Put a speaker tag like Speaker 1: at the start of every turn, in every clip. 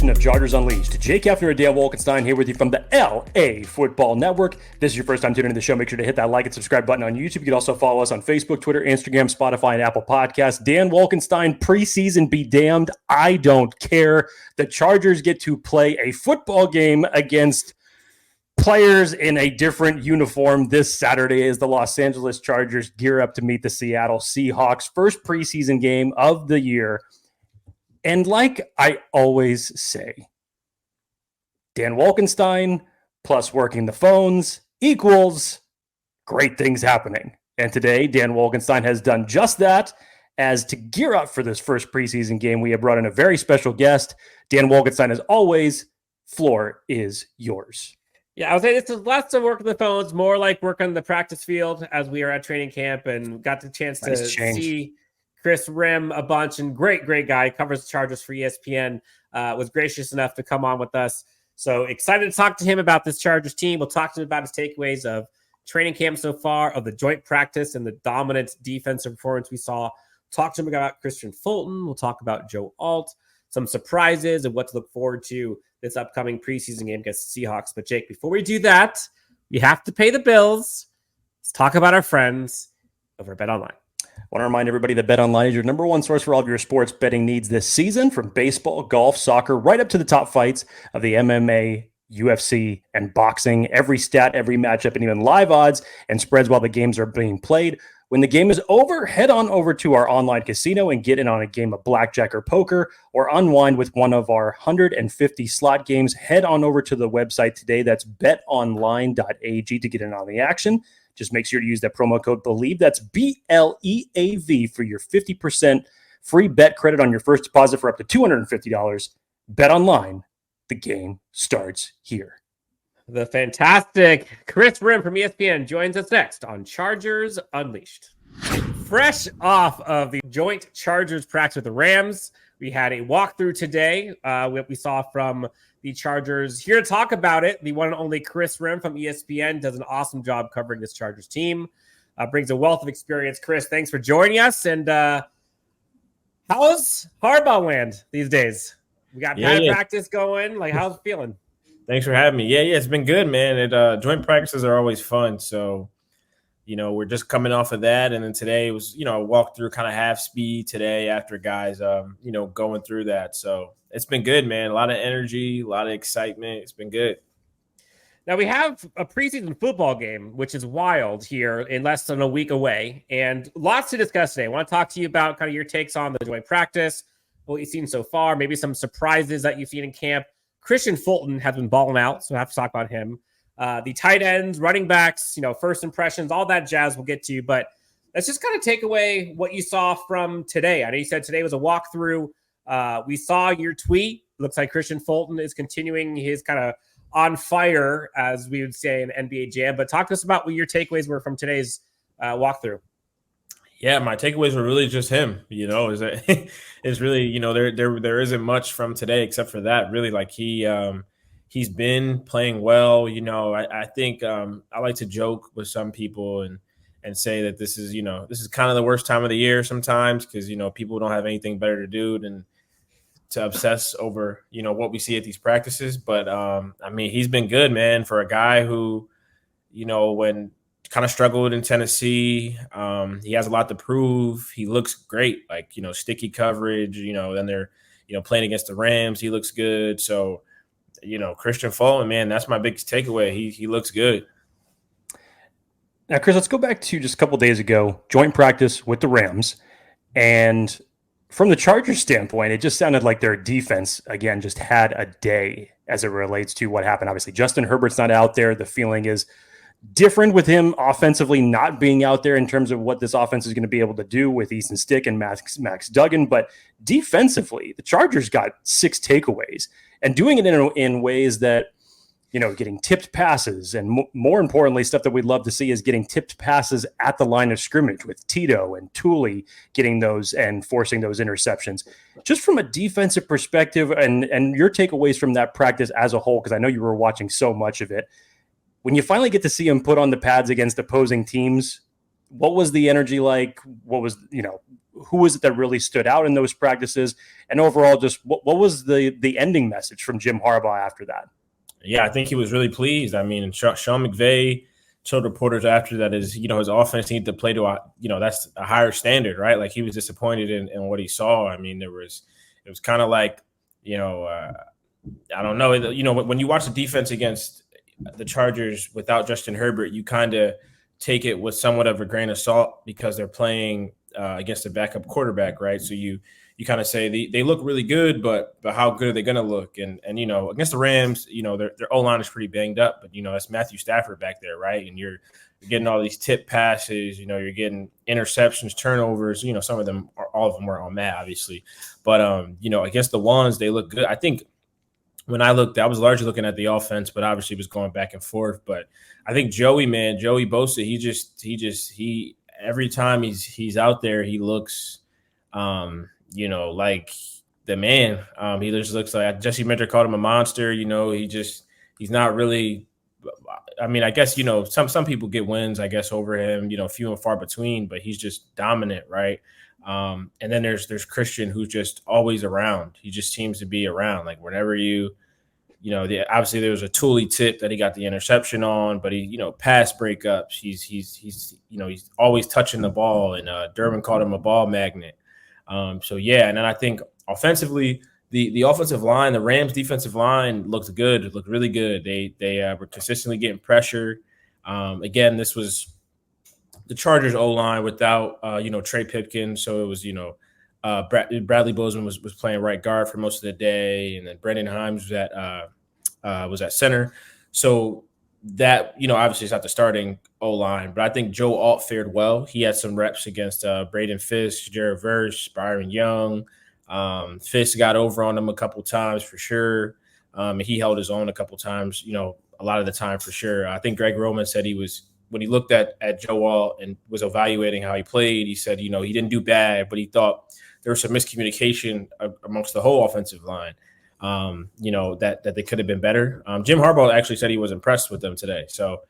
Speaker 1: edition of Chargers Unleashed. Jake Hefner and Dan Wolkenstein here with you from the LA Football Network. If this is your first time tuning into the show, make sure to hit that like and subscribe button on YouTube. You can also follow us on Facebook, Twitter, Instagram, Spotify, and Apple Podcasts. Dan Wolkenstein, preseason be damned. I don't care. The Chargers get to play a football game against players in a different uniform this Saturday as the Los Angeles Chargers gear up to meet the Seattle Seahawks. First preseason game of the year. And like I always say, Dan Wolkenstein plus working the phones equals great things happening. And today, Dan Wolkenstein has done just that. As to gear up for this first preseason game, we have brought in a very special guest. Dan Wolkenstein, as always, floor is yours.
Speaker 2: Yeah, I would say this is less of working the phones, more like working on the practice field as we are at training camp and got the chance to see Kris Rhim a bunch, and great guy, covers the Chargers for ESPN, was gracious enough to come on with us. So excited to talk to him about this Chargers team. We'll talk to him about his takeaways of training camp so far, of the joint practice and the dominant defensive performance we saw. Talk to him about Kristian Fulton. We'll talk about Joe Alt, some surprises and what to look forward to this upcoming preseason game against the Seahawks. But Jake, before we do that, we have to pay the bills. Let's talk about our friends over at BetOnline.
Speaker 1: I want to remind everybody that BetOnline is your number one source for all of your sports betting needs this season, from baseball, golf, soccer, right up to the top fights of the MMA, UFC, and boxing. Every stat, every matchup, and even live odds and spreads while the games are being played. When the game is over, head on over to our online casino and get in on a game of blackjack or poker, or unwind with one of our 150 slot games. Head on over to the website today. That's betonline.ag to get in on the action. Just make sure to use that promo code BELIEVE. That's BLEAV for your 50% free bet credit on your first deposit for up to $250. BetOnline, the game starts here.
Speaker 2: The fantastic Kris Rhim from ESPN joins us next on Chargers Unleashed. Fresh off of the joint Chargers practice with the Rams, we had a walkthrough today. What we saw from the Chargers. Here to talk about it, the one and only Kris Rhim from ESPN does an awesome job covering this Chargers team. Brings a wealth of experience. Kris, thanks for joining us. And how's Harbaugh land these days? We got practice going. Like, how's it feeling?
Speaker 3: Thanks for having me. Yeah, it's been good, man. Joint practices are always fun. So, we're just coming off of that. And then today was, I walked through kind of half speed today after guys, going through that. So it's been good, man. A lot of energy, a lot of excitement. It's been good.
Speaker 2: Now we have a preseason football game, which is wild here in less than a week away, and lots to discuss today. I want to talk to you about kind of your takes on the joint practice, what you've seen so far, maybe some surprises that you've seen in camp. Kristian Fulton has been balling out, so I have to talk about him. The tight ends, running backs, first impressions, all that jazz we'll get to. But let's just kind of take away what you saw from today. I know you said today was a walkthrough. We saw your tweet. Looks like Kristian Fulton is continuing his kind of on fire, as we would say in NBA Jam. But talk to us about what your takeaways were from today's walkthrough.
Speaker 3: Yeah, my takeaways were really just him. It's really, there isn't much from today except for that. Really, like he's been playing well. I think I like to joke with some people and say that this is kind of the worst time of the year sometimes because people don't have anything better to do than to obsess over what we see at these practices. But he's been good, man, for a guy who when kind of struggled in Tennessee. He has a lot to prove. He looks great, like, sticky coverage, then they're, playing against the Rams. He looks good. So, Kristian Fulton, man, that's my biggest takeaway. He looks good.
Speaker 1: Now, Kris, let's go back to just a couple days ago, joint practice with the Rams. And from the Chargers standpoint, it just sounded like their defense, again, just had a day as it relates to what happened. Obviously, Justin Herbert's not out there. The feeling is different with him offensively not being out there in terms of what this offense is going to be able to do with Easton Stick and Max Duggan. But defensively, the Chargers got 6 takeaways and doing it in ways that, getting tipped passes. And more importantly, stuff that we'd love to see is getting tipped passes at the line of scrimmage with Tito and Thule getting those and forcing those interceptions. Just from a defensive perspective and your takeaways from that practice as a whole, because I know you were watching so much of it. When you finally get to see him put on the pads against opposing teams, what was the energy like? What was, who was it that really stood out in those practices? And overall, just what was the ending message from Jim Harbaugh after that?
Speaker 3: Yeah, I think he was really pleased. I mean, Sean McVay told reporters after that his offense needed to play to that's a higher standard, right? Like, he was disappointed in what he saw. I mean, it was kind of like, I don't know, when you watch the defense against the Chargers without Justin Herbert, you kind of take it with somewhat of a grain of salt because they're playing against a backup quarterback, right? So you kind of say they look really good, but how good are they going to look? And against the Rams, their O-line is pretty banged up, but that's Matthew Stafford back there, right? And you're getting all these tip passes, you're getting interceptions, turnovers. Some of them, all of them were on Matt, obviously, but against the ones, they look good. I think when I was largely looking at the offense, but obviously was going back and forth. But I think Joey Bosa, he every time he's out there, he looks like the man. He just looks like, Jesse Minter called him a monster. He's not really. I mean, I guess some people get wins, I guess, over him. Few and far between, but he's just dominant, right? And then there's Kristian, who's just always around. He just seems to be around. Like, whenever obviously there was a Tooley tip that he got the interception on, but he pass breakups. He's always touching the ball, and Durbin called him a ball magnet. So yeah, and then I think offensively, the offensive line, the Rams defensive line looked really good. They were consistently getting pressure. Again, this was the Chargers O-line without Trey Pipkin, so it was Bradley Bozeman was playing right guard for most of the day, and then Brendan Himes was at center. So that obviously it's not the starting O-line, but I think Joe Alt fared well. He had some reps against Braden Fisk, Jared Verse, Byron Young. Fisk got over on him a couple times for sure. He held his own a couple times, a lot of the time for sure. I think Greg Roman said when he looked at Joe Alt and was evaluating how he played, he said, he didn't do bad, but he thought there was some miscommunication amongst the whole offensive line, that they could have been better. Jim Harbaugh actually said he was impressed with them today. So,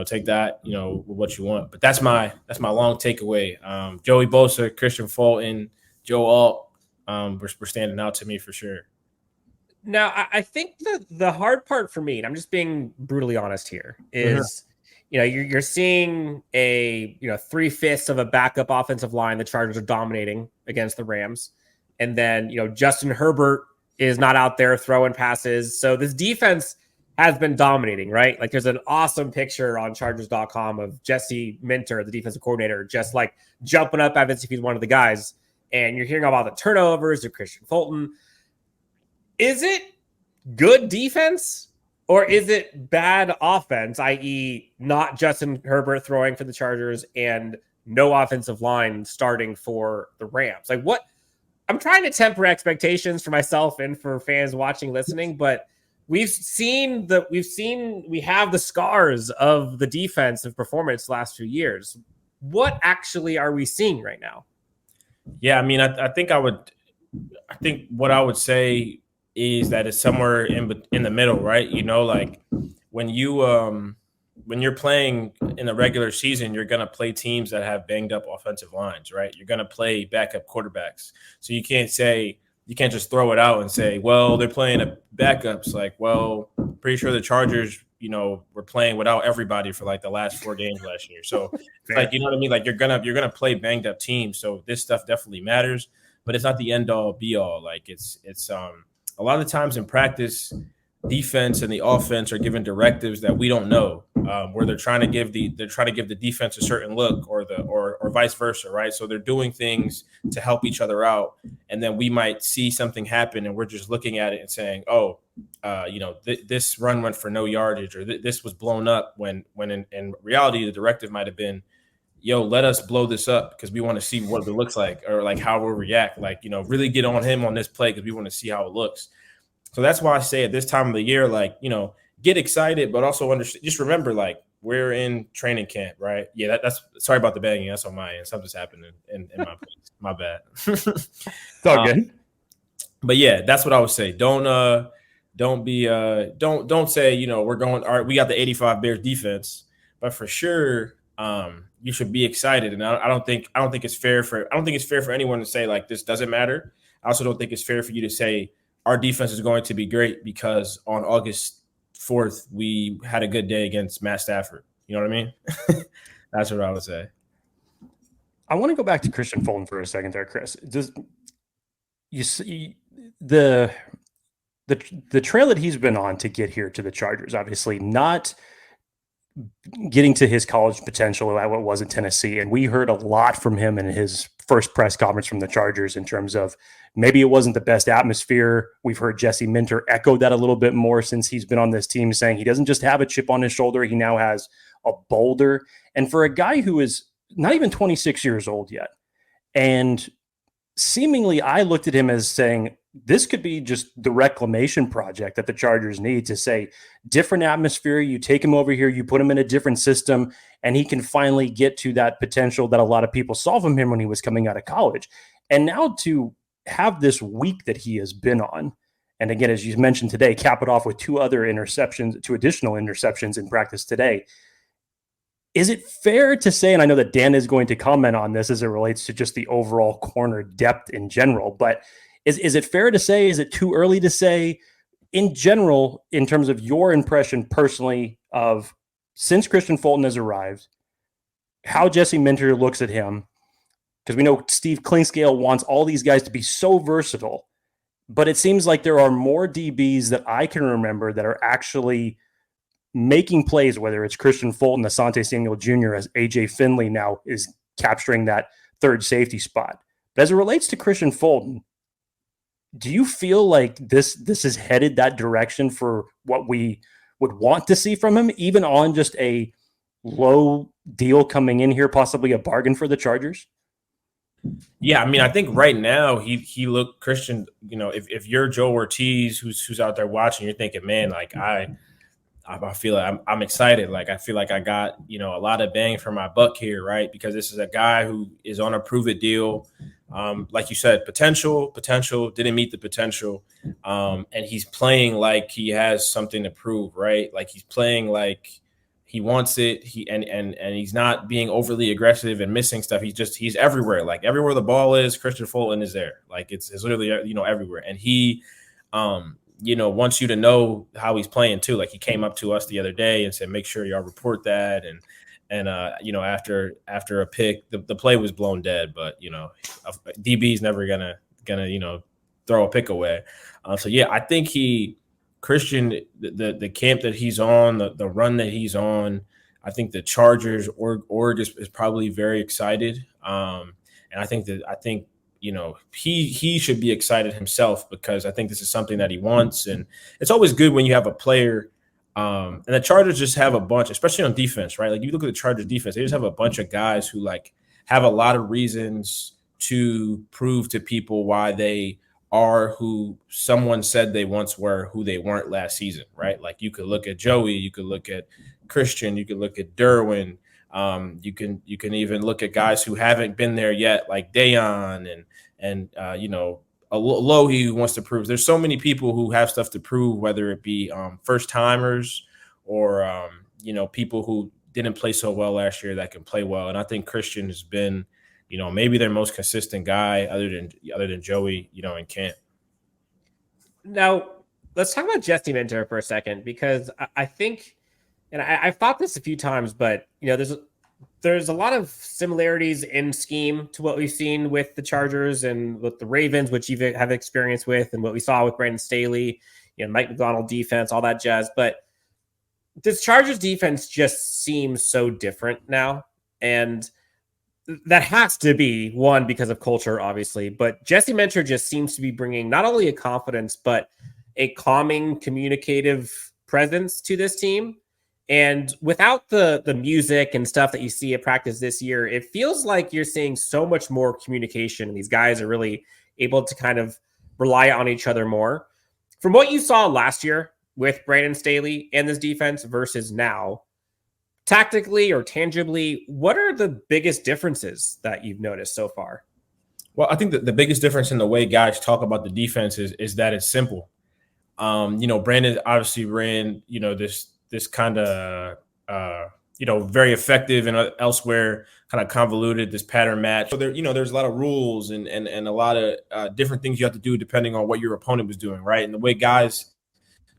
Speaker 3: take that, what you want. But that's my long takeaway. Joey Bosa, Kristian Fulton, Joe Alt, we're standing out to me for sure.
Speaker 2: Now, I think the hard part for me, and I'm just being brutally honest here, is you're seeing a 3/5 of a backup offensive line. The Chargers are dominating against the Rams, and then Justin Herbert is not out there throwing passes. So this defense has been dominating, right? Like, there's an awesome picture on Chargers.com of Jesse Minter, the defensive coordinator, just like jumping up as if he's one of the guys. And you're hearing about the turnovers of Kristian Fulton. Is it good defense or is it bad offense, i.e. not Justin Herbert throwing for the Chargers and no offensive line starting for the Rams? Like, what? I'm trying to temper expectations for myself and for fans watching, listening, but we have the scars of the defensive performance the last few years. What actually are we seeing right now?
Speaker 3: Yeah, I mean, I think what I would say is that it's somewhere in the middle, right? Like when you're playing in the regular season, you're going to play teams that have banged up offensive lines, right? You're going to play backup quarterbacks. So you can't just throw it out and say, well, they're playing backups. Like, well, pretty sure the Chargers, were playing without everybody for like the last 4 games last year. So like, you know what I mean? Like, you're going to play banged up teams. So this stuff definitely matters, but it's not the end all be all. Like, it's a lot of the times in practice, defense and the offense are given directives that we don't know, where they're trying to give the defense a certain look or vice versa, right? So they're doing things to help each other out, and then we might see something happen, and we're just looking at it and saying, "Oh, this run went for no yardage, or this was blown up." When in reality, the directive might have been, "Yo, let us blow this up because we want to see what it looks like, or like how we'll react. Like, really get on him on this play because we want to see how it looks." So that's why I say at this time of the year, like, get excited, but also understand. Just remember, like, we're in training camp, right? Yeah, that's sorry about the banging. That's on my end. Something's happening in my place. My bad.
Speaker 1: It's all good.
Speaker 3: But yeah, that's what I would say. Don't say, we're going, all right, we got the 85 Bears defense, but for sure, you should be excited. And I don't think it's fair for anyone to say like this doesn't matter. I also don't think it's fair for you to say our defense is going to be great because on August 4th we had a good day against Matt Stafford. You know what I mean? That's what I would say.
Speaker 1: I want to go back to Kristian Fulton for a second there, Kris. Does you see the trail that he's been on to get here to the Chargers? Obviously, not getting to his college potential at what was in Tennessee, and we heard a lot from him in his first press conference from the Chargers in terms of maybe it wasn't the best atmosphere. We've heard Jesse Minter echo that a little bit more since he's been on this team, saying he doesn't just have a chip on his shoulder; he now has a boulder. And for a guy who is not even 26 years old yet, and seemingly I looked at him as saying, this could be just the reclamation project that the Chargers need to say, different atmosphere, you take him over here, you put him in a different system, and he can finally get to that potential that a lot of people saw from him when he was coming out of college. And now to have this week that he has been on, and again, as you mentioned today, cap it off with two additional interceptions in practice today. Is it fair to say, and I know that Dan is going to comment on this as it relates to just the overall corner depth in general, but is it fair to say, is it too early to say, in general, in terms of your impression personally of since Kristian Fulton has arrived, how Jesse Minter looks at him? Because we know Steve Klingscale wants all these guys to be so versatile, but it seems like there are more DBs that I can remember that are actually making plays, whether it's Kristian Fulton, Asante Samuel Jr., as AJ Finley now is capturing that third safety spot. But as it relates to Kristian Fulton, do you feel like this is headed that direction for what we would want to see from him, even on just a low deal coming in here, possibly a bargain for the Chargers?
Speaker 3: Yeah, I mean, I think right now he looked Kristian. You know, if you're Joe Hortiz, who's out there watching, you're thinking, man, like I feel like I'm excited. Like I feel like I got a lot of bang for my buck here, right? Because this is a guy who is on a prove it deal. Like you said, potential didn't meet the potential, and he's playing like he has something to prove, right? Like he's playing like he wants it. And he's not being overly aggressive and missing stuff. He's everywhere. Like everywhere the ball is, Kristian Fulton is there. Like it's literally everywhere. And he wants you to know how he's playing too. Like he came up to us the other day and said, make sure y'all report that. And after a pick, the play was blown dead, but DB's never gonna throw a pick away. So yeah, I think Kristian, the camp that he's on, the run that he's on, I think the Chargers org is probably very excited. And I think he should be excited himself, because I think this is something that he wants. And it's always good when you have a player. And the Chargers just have a bunch, especially on defense, right? Like you look at the Chargers defense, they just have a bunch of guys who like have a lot of reasons to prove to people why they are who someone said they once were, who they weren't last season, right? Like you could look at Joey, you could look at Kristian, you could look at Derwin. You can even look at guys who haven't been there yet, like Dayon and Lohi, who wants to prove. There's so many people who have stuff to prove, whether it be first timers or people who didn't play so well last year that can play well. And I think Kristian has been, maybe their most consistent guy other than Joey, in camp.
Speaker 2: Now let's talk about Jesse Minter for a second, because I think, and I've thought this a few times, but there's a lot of similarities in scheme to what we've seen with the Chargers and with the Ravens, which you have experience with, and what we saw with Brandon Staley, Mike McDonald defense, all that jazz. But this Chargers defense just seems so different now. And that has to be one because of culture, obviously. But Jesse Minter just seems to be bringing not only a confidence, but a calming, communicative presence to this team. And without the music and stuff that you see at practice this year, it feels like you're seeing so much more communication. And these guys are really able to kind of rely on each other more. From what you saw last year with Brandon Staley and this defense versus now, tactically or tangibly, what are the biggest differences that you've noticed so far?
Speaker 3: Well, I think that the biggest difference in the way guys talk about the defense is that it's simple. Brandon obviously ran, this kind of very effective and elsewhere kind of convoluted, this pattern match. So there's a lot of rules and a lot of different things you have to do depending on what your opponent was doing, right? And the way guys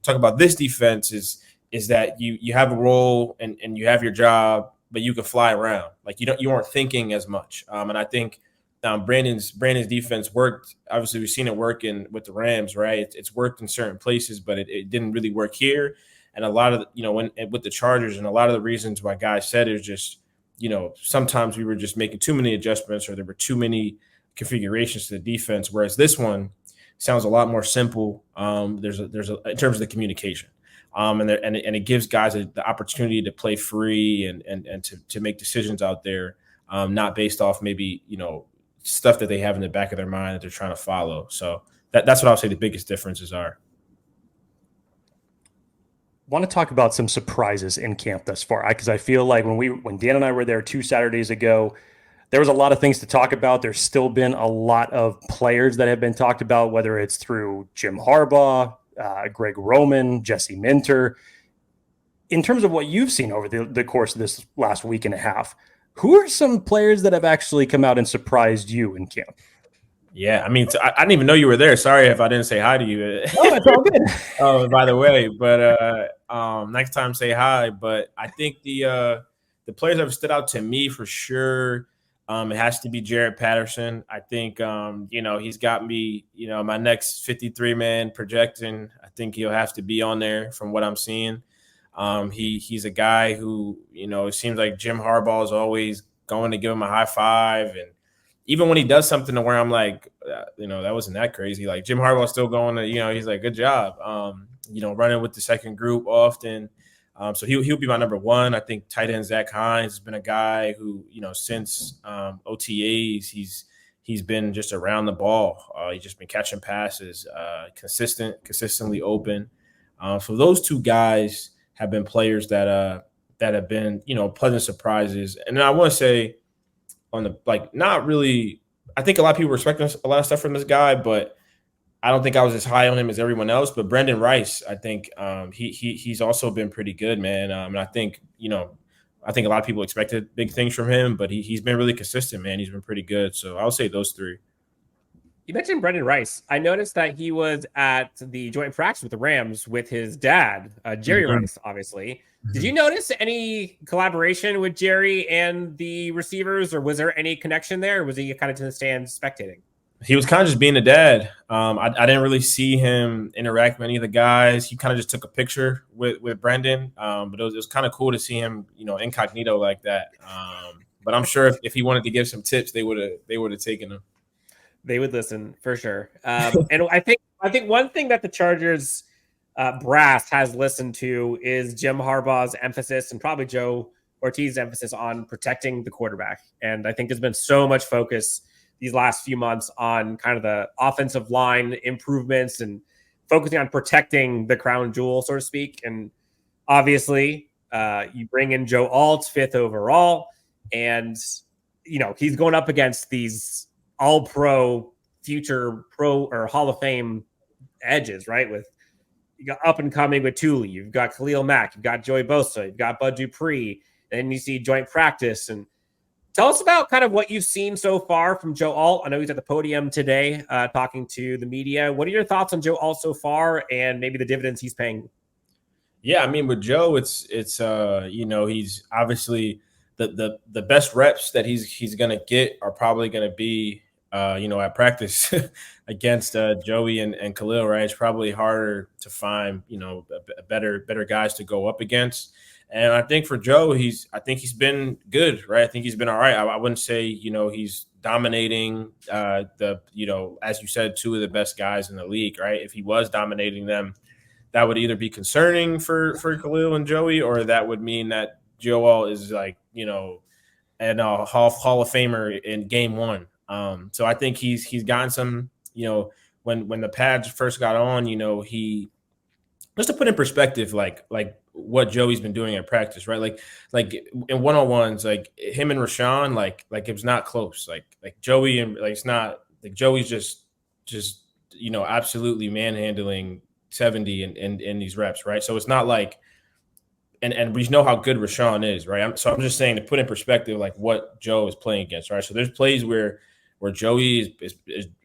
Speaker 3: talk about this defense is that you have a role and you have your job, but you can fly around. Like you weren't thinking as much. And I think Brandon's defense worked. Obviously, we've seen it work with the Rams, right? It's worked in certain places, but it didn't really work here. And a lot of with the Chargers, and a lot of the reasons why guys said is just sometimes we were just making too many adjustments, or there were too many configurations to the defense. Whereas this one sounds a lot more simple. There's in terms of the communication, and it gives guys the opportunity to play free and to make decisions out there, not based off maybe stuff that they have in the back of their mind that they're trying to follow. So that's what I'll say the biggest differences are.
Speaker 1: Want to talk about some surprises in camp thus far, because I feel like when Dan and I were there 2 Saturdays ago, there was a lot of things to talk about. There's still been a lot of players that have been talked about, whether it's through Jim Harbaugh, Greg Roman, Jesse Minter. In terms of what you've seen over the course of this last week and a half, who are some players that have actually come out and surprised you in camp?
Speaker 3: Yeah, I mean, I didn't even know you were there. Sorry if I didn't say hi to you.
Speaker 1: Oh, it's all good.
Speaker 3: Oh, by the way, but next time say hi. But I think the players that have stood out to me for sure, it has to be Jaret Patterson. I think he's got me, my next 53-man projection. I think he'll have to be on there from what I'm seeing. He's a guy who, it seems like Jim Harbaugh is always going to give him a high five, and even when he does something to where I'm like, that wasn't that crazy. Like Jim Harbaugh still going to, he's like, good job. Running with the second group often. So he'll be my number one. I think tight end Zach Hines has been a guy who, since OTAs, he's been just around the ball. He's just been catching passes, consistently open. So those two guys have been players that have been, pleasant surprises. And then I want to say, not really. I think a lot of people were expecting a lot of stuff from this guy, but I don't think I was as high on him as everyone else. But Brendan Rice, I think he's also been pretty good, man. And I think a lot of people expected big things from him, but he's been really consistent, man. He's been pretty good. So I'll say those three.
Speaker 2: You mentioned Brendan Rice. I noticed that he was at the joint practice with the Rams with his dad, Jerry Rice, obviously. Did you notice any collaboration with Jerry and the receivers, or was there any connection there? Or was he kind of to the stands spectating?
Speaker 3: He was kind of just being a dad. I didn't really see him interact with any of the guys. He kind of just took a picture with Brendan, but it was kind of cool to see him, incognito like that. But I'm sure if he wanted to give some tips, they would have taken him.
Speaker 2: They would listen for sure. And I think one thing that the Chargers brass has listened to is Jim Harbaugh's emphasis, and probably Joe Hortiz's emphasis on protecting the quarterback. And I think there's been so much focus these last few months on kind of the offensive line improvements and focusing on protecting the crown jewel, so to speak. And obviously, you bring in Joe Alt, 5th overall, and he's going up against these all-pro, future pro or Hall of Fame edges, right? With you got up and coming with Thule, you've got Khalil Mack, you've got Joey Bosa, you've got Bud Dupree, and you see joint practice. And tell us about kind of what you've seen so far from Joe Alt. I know he's at the podium today talking to the media. What are your thoughts on Joe Alt so far, and maybe the dividends he's paying?
Speaker 3: Yeah, I mean, with Joe, it's he's obviously the best reps that he's going to get are probably going to be at practice against Joey and Khalil, right? It's probably harder to find, better guys to go up against. And I think for Joe, he's been good, right? I think he's been all right. I wouldn't say, he's dominating as you said, 2 of the best guys in the league, right? If he was dominating them, that would either be concerning for Khalil and Joey, or that would mean that Joel is like, and a Hall of Famer in game 1. So I think he's gotten some, when the pads first got on, he, just to put in perspective, like what Joey's been doing at practice, right? Like in one-on-ones, like him and Rashawn, like it was not close. Like Joey and it's not like Joey's just absolutely manhandling 70 in these reps, right? So it's not like and we know how good Rashawn is, right? So I'm just saying to put in perspective, like what Joe is playing against, right? So there's plays where Joey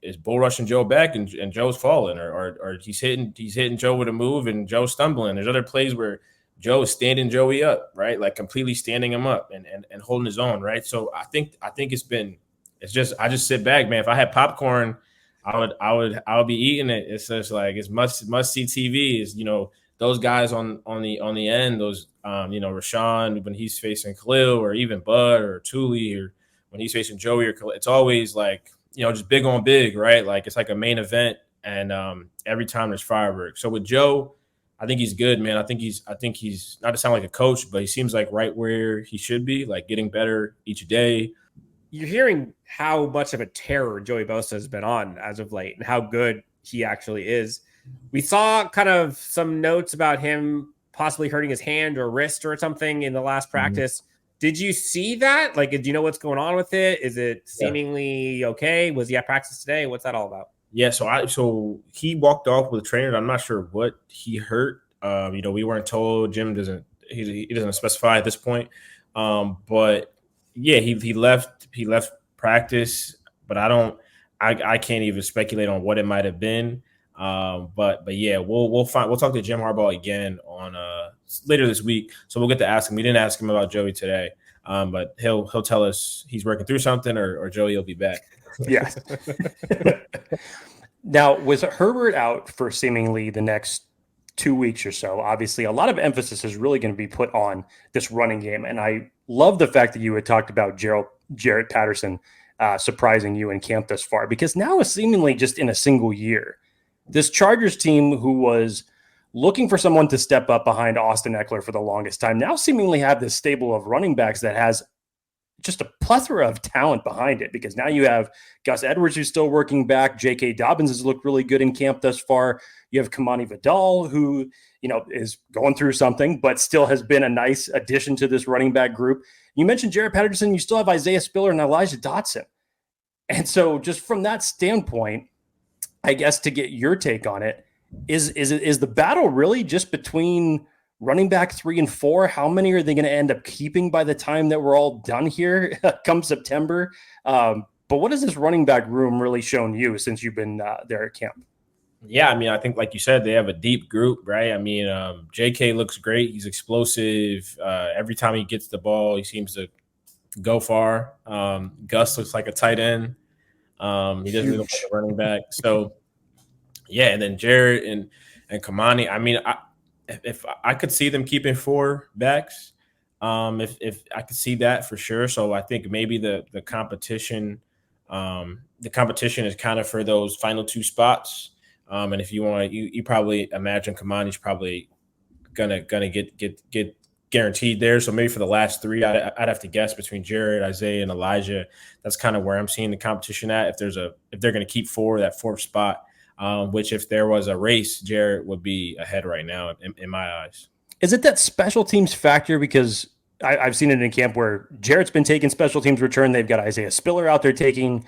Speaker 3: is bull rushing Joe back and Joe's falling, or he's hitting Joe with a move and Joe's stumbling. There's other plays where Joe is standing Joey up, right? Like completely standing him up and holding his own, right? So I think it's just I just sit back, man. If I had popcorn, I would be eating it. It's just like it's must see TV. Is those guys on the end, those Rashawn when he's facing Khalil, or even Bud or Thule, or when he's facing Joey or Khalil, it's always like just big on big, right? Like it's like a main event, and every time there's fireworks. So with Joe, I think he's good, man. I think he's not to sound like a coach, but he seems like right where he should be, like getting better each day.
Speaker 2: You're hearing how much of a terror Joey Bosa has been on as of late and how good he actually is. We saw kind of some notes about him possibly hurting his hand or wrist or something in the last practice. Did you see that? Like, do you know what's going on with it? Is it seemingly okay? Was he at practice today? What's that all about?
Speaker 3: Yeah, so he walked off with a trainer. I'm not sure what he hurt. We weren't told. Jim doesn't specify at this point. But yeah, he left practice, but I can't even speculate on what it might have been. But yeah, we'll talk to Jim Harbaugh again on later this week. So we'll get to ask him. We didn't ask him about Joey today. But he'll tell us he's working through something or Joey will be back.
Speaker 1: Yes. Now, with Herbert out for seemingly the next 2 weeks or so, obviously a lot of emphasis is really going to be put on this running game. And I love the fact that you had talked about Jarrett Patterson surprising you in camp thus far, because now is seemingly just in a single year, this Chargers team who was looking for someone to step up behind Austin Eckler for the longest time now seemingly have this stable of running backs that has just a plethora of talent behind it, because now you have Gus Edwards, who's still working back. J.K. Dobbins has looked really good in camp thus far. You have Kamani Vidal, who, is going through something, but still has been a nice addition to this running back group. You mentioned Jarrett Patterson. You still have Isaiah Spiller and Elijah Dotson. And so just from that standpoint, I guess to get your take on it, is the battle really just between running back 3 and 4? How many are they going to end up keeping by the time that we're all done here come September? But what has this running back room really shown you since you've been there at camp?
Speaker 3: Yeah, I mean, I think like you said, they have a deep group, right? I mean, JK looks great. He's explosive. Every time he gets the ball, he seems to go far. Gus looks like a tight end. He doesn't look like a running back. So, yeah, and then Jarrett and Kamani. I mean, if I could see them keeping 4 backs, if I could see that for sure. So I think maybe the competition is kind of for those final 2 spots. And if you want, you probably imagine Kamani's probably gonna get guaranteed there. So maybe for the last 3, I'd have to guess between Jarrett, Isaiah, and Elijah. That's kind of where I'm seeing the competition at. If they're going to keep 4, that 4th spot. Which if there was a race, Jarrett would be ahead right now in my eyes.
Speaker 1: Is it that special teams factor? Because I've seen it in camp where Jarrett's been taking special teams return. They've got Isaiah Spiller out there taking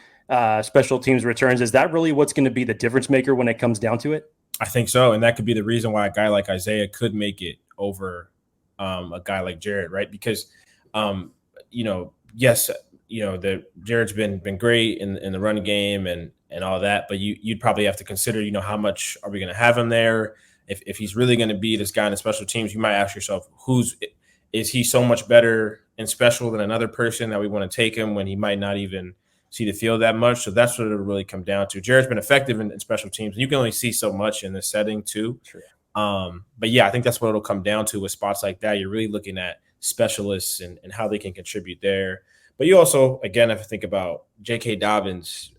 Speaker 1: special teams returns. Is that really what's going to be the difference maker when it comes down to it?
Speaker 3: I think so. And that could be the reason why a guy like Isaiah could make it over a guy like Jarrett, right? Because, yes, the Jarrett's been great in the running game and all that, but you'd probably have to consider, how much are we going to have him there? If he's really going to be this guy in the special teams, you might ask yourself, is he so much better in special than another person that we want to take him when he might not even see the field that much? So that's what it'll really come down to. Jarrett's been effective in special teams, and you can only see so much in this setting too.
Speaker 1: True.
Speaker 3: But yeah, I think that's what it'll come down to with spots like that. You're really looking at specialists and how they can contribute there. But you also, again, have to think about J.K. Dobbins.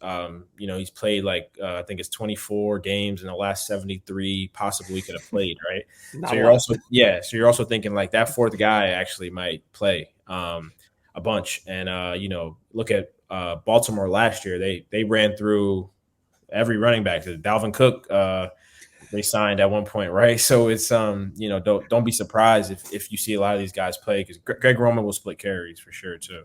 Speaker 3: He's played I think it's 24 games in the last 73 possibly he could have played, right? So you're also thinking like that 4th guy actually might play a bunch. And look at Baltimore last year. They ran through every running back. Dalvin Cook they signed at one point, right? So it's don't be surprised if you see a lot of these guys play, because Greg Roman will split carries for sure too.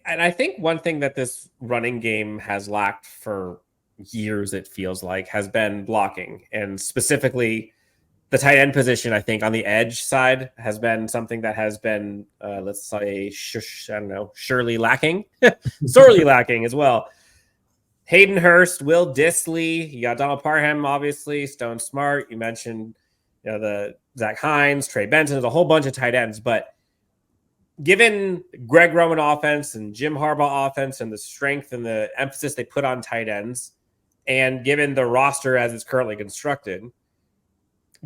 Speaker 2: And I think one thing that this running game has lacked for years, it feels like, has been blocking, and specifically the tight end position, I think, on the edge side has been something that has been, let's say, surely lacking, sorely lacking as well. Hayden Hurst, Will Dissly, you got Donald Parham, obviously, Stone Smart. You mentioned, the Zach Hines, Trey Benson. There's a whole bunch of tight ends, but given Greg Roman offense and Jim Harbaugh offense and the strength and the emphasis they put on tight ends, and given the roster as it's currently constructed,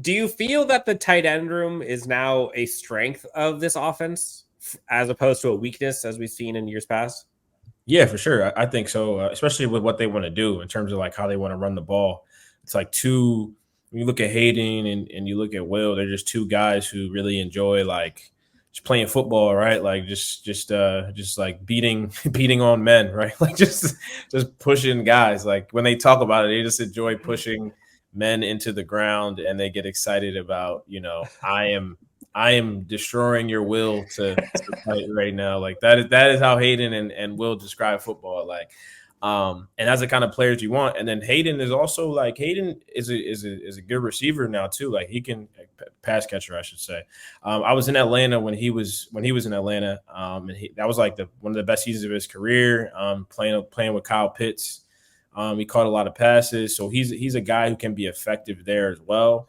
Speaker 2: do you feel that the tight end room is now a strength of this offense as opposed to a weakness as we've seen in years past?
Speaker 3: Yeah, for sure. I think so, especially with what they want to do in terms of like how they want to run the ball. It's like when you look at Hayden and you look at Will, they're just two guys who really enjoy like just playing football, right? Like just like beating on men, right? Like just pushing guys. Like when they talk about it, they just enjoy pushing men into the ground, and they get excited about, I am destroying your will to fight right now. Like that is how Hayden and Will describe football. Like, and that's the kind of players you want. And then Hayden is also like, Hayden is a good receiver now too. Like he can pass catcher, I should say. I was in Atlanta when he was in Atlanta. And that was like one of the best seasons of his career. Playing with Kyle Pitts. He caught a lot of passes. So he's a guy who can be effective there as well.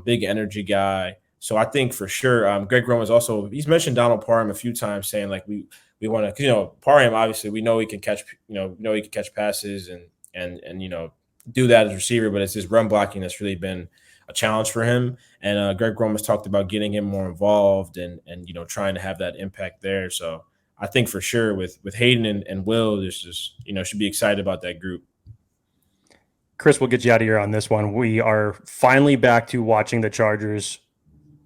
Speaker 3: Big energy guy. So I think for sure, Greg Roman is also, he's mentioned Donald Parham a few times, saying like we want to, Parham, obviously we know he can catch, passes and do that as a receiver, but it's his run blocking that's really been a challenge for him. And Greg Roman's talked about getting him more involved and trying to have that impact there. So I think for sure with Hayden and Will, this just, should be excited about that group.
Speaker 1: Kris, we'll get you out of here on this one. We are finally back to watching the Chargers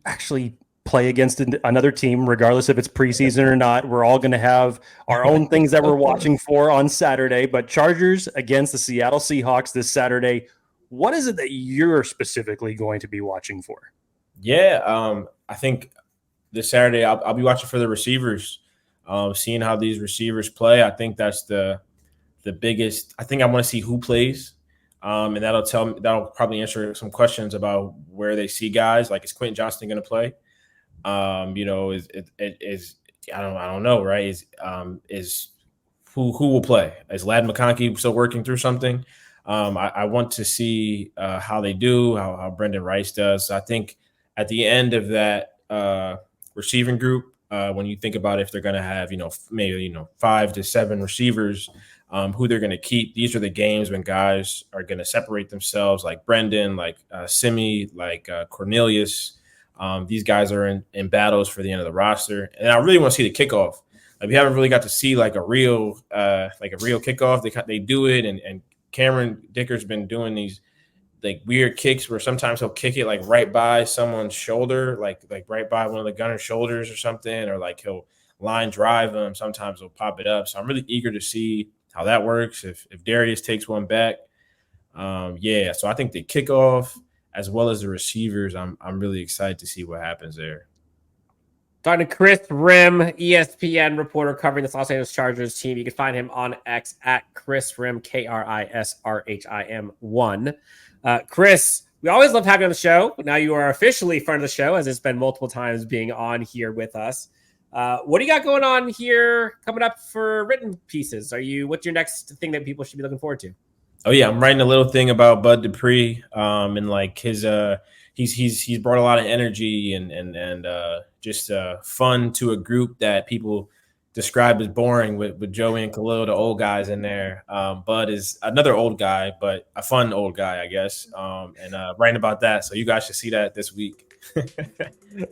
Speaker 1: actually play against another team, regardless if it's preseason or not. We're all going to have our own things that we're watching for on Saturday, but Chargers against the Seattle Seahawks this Saturday. What is it that you're specifically going to be watching for?
Speaker 3: Yeah, I think this Saturday I'll be watching for the receivers, seeing how these receivers play. I think that's the biggest. I think I want to see who plays. And that'll probably answer some questions about where they see guys. Like, is Quentin Johnston going to play? I don't know, right? Is who will play? Is Ladd McConkey still working through something? I want to see how they do, how Brendan Rice does. I think at the end of that receiving group, when you think about if they're going to have, maybe 5 to 7 receivers. Who they're going to keep. These are the games when guys are going to separate themselves, like Brendan, like Simi, like Cornelius. These guys are in battles for the end of the roster. And I really want to see the kickoff. Like, we haven't really got to see like a real kickoff. They do it, and Cameron Dicker's been doing these like weird kicks where sometimes he'll kick it like right by someone's shoulder, like right by one of the gunner's shoulders or something, or like he'll line drive them. Sometimes he'll pop it up. So I'm really eager to see how that works, if Darius takes one back. So I think the kickoff as well as the receivers, I'm really excited to see what happens there.
Speaker 2: Talking to Kris Rhim, ESPN reporter covering the Los Angeles Chargers team. You can find him on X at Kris Rhim, KrisRhim1. Kris, we always love having you on the show. Now you are officially friend of the show, as it's been multiple times being on here with us. What do you got going on here coming up for written pieces? What's your next thing that people should be looking forward to?
Speaker 3: Oh yeah, I'm writing a little thing about Bud Dupree, and like his he's brought a lot of energy and just fun to a group that people describe as boring with Joey and Khalil, the old guys in there. Bud is another old guy, but a fun old guy, I guess. And writing about that, so you guys should see that this week.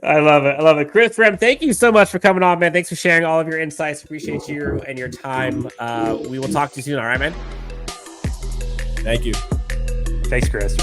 Speaker 2: I love it. Kris Rhim, thank you so much for coming on, man. Thanks for sharing all of your insights. Appreciate you and your time. We will talk to you soon. All right, man.
Speaker 3: Thank you.
Speaker 1: Thanks, Kris.